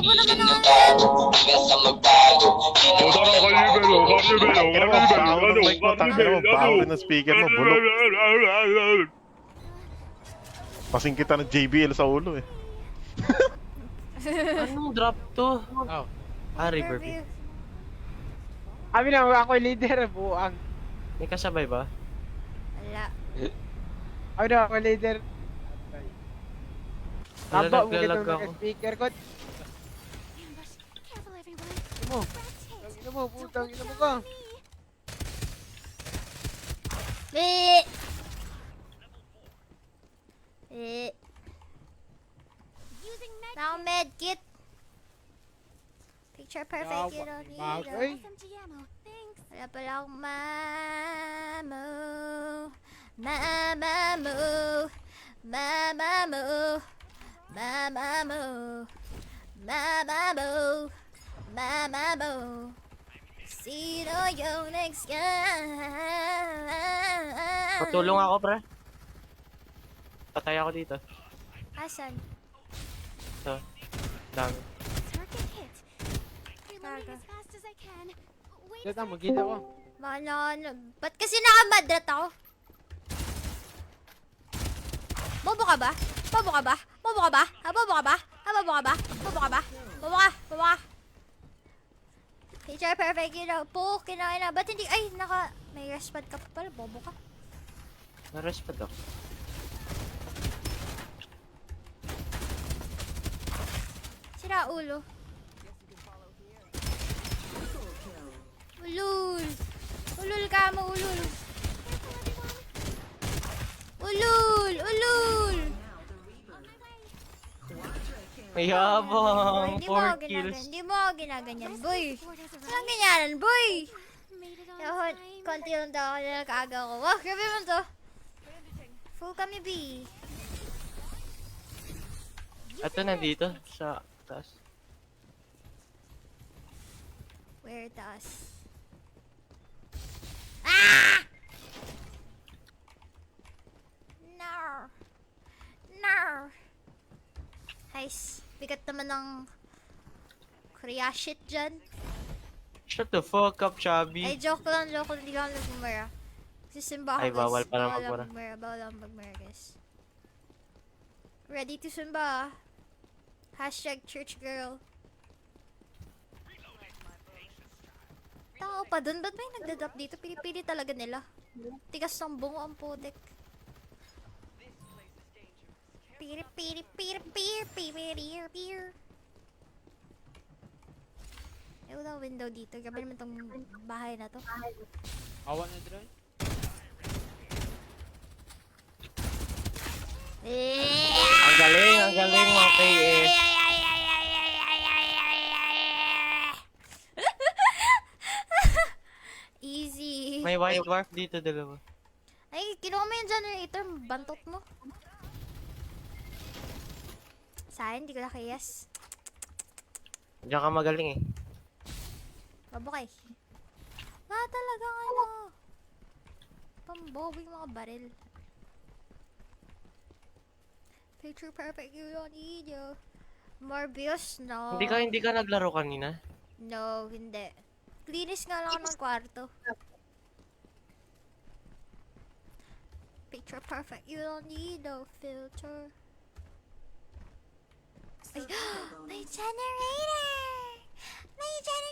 Ako naman ako. Baho rin ng speaker mo, bulok. Pasing kita ng JBL sa ulo eh. Anong drop to? Oh. Riverview. Kami na, ako yung leader, buang. May kasabay ba? Wala. Ako na, ako yung leader. Taba, mo Naglalag kitong ako. speaker ko. Careful, everyone. Ino mo, ino mo, putang ino mo ka. Eh. Eh. Using med. Now med kit. Picture perfect, you don't need Bagay. it. SMG ammo. Thanks. Wala pala akong mamo. Mamamoo. Mamamoo. Mamamoo. Mamamoo. Mamamoo. Sino yung next guy? Patulong ako, pre. Patay ako dito. Asan? Ito. Dami. Target hit. Reloading Taga. as fast as I can. Wait. Dito, magkita ko. Ba't kasi nakamadrat ako? Bobo ka ba? Bobo ka ba? Bobo ka ba? Bobo ka ba? Bobo ka ba? Bobo ka ba? Bobo ka? Bobo ka? Picture perfect, you know. Po, kinain na. Ba't hindi? Ay, may respond ka pa pala. Bobo ka. Na-respect ako. Sira ulo. Ulul. Ulul ka mo, ulul. Ulul, ulul. Mayabang! 4 kills. Hindi mo ako ginaganyan, boy. Walang ganyanan, boy. Made it on Yahon, time. konti lang daw ako na kaaga ko. Wah, grabe mo to. Full kami, B. Ito na dito, sa taas. Where taas? Ah! No. No. Guys, bigat naman ng Korea shit dyan. Shut the fuck up, Ay, Chammie. joke lang, hindi ka nagmumura. Sisimba ako, Ay, guys. bawal pala Bawal magmura. bawal ang magmura, guys. Ready to simba. Hashtag church girl. Tao pa dun, ba't may nagdadrop dito? Pinipili talaga nila. Tigas ng bungo ang putik. Piri piri piri piri piri piri piri. Wala window dito. Gabi naman tong bahay na to. Awan na drone. Ang galing mga KS. Easy. May white dwarf dito, dalawa. Ay, kinuha mo yung generator. Bantot mo. Sa akin, hindi ko nakayas. Diyan ka magaling eh. Mabukay. Wala talagang ano. Pambobing mga baril. Picture perfect, you don't need you. Morbius, no. Hindi ka naglaro kanina? No, hindi. Linis nga lang ako ng kwarto. Picture perfect, you don't need no filter. Ay, may generator! May generator!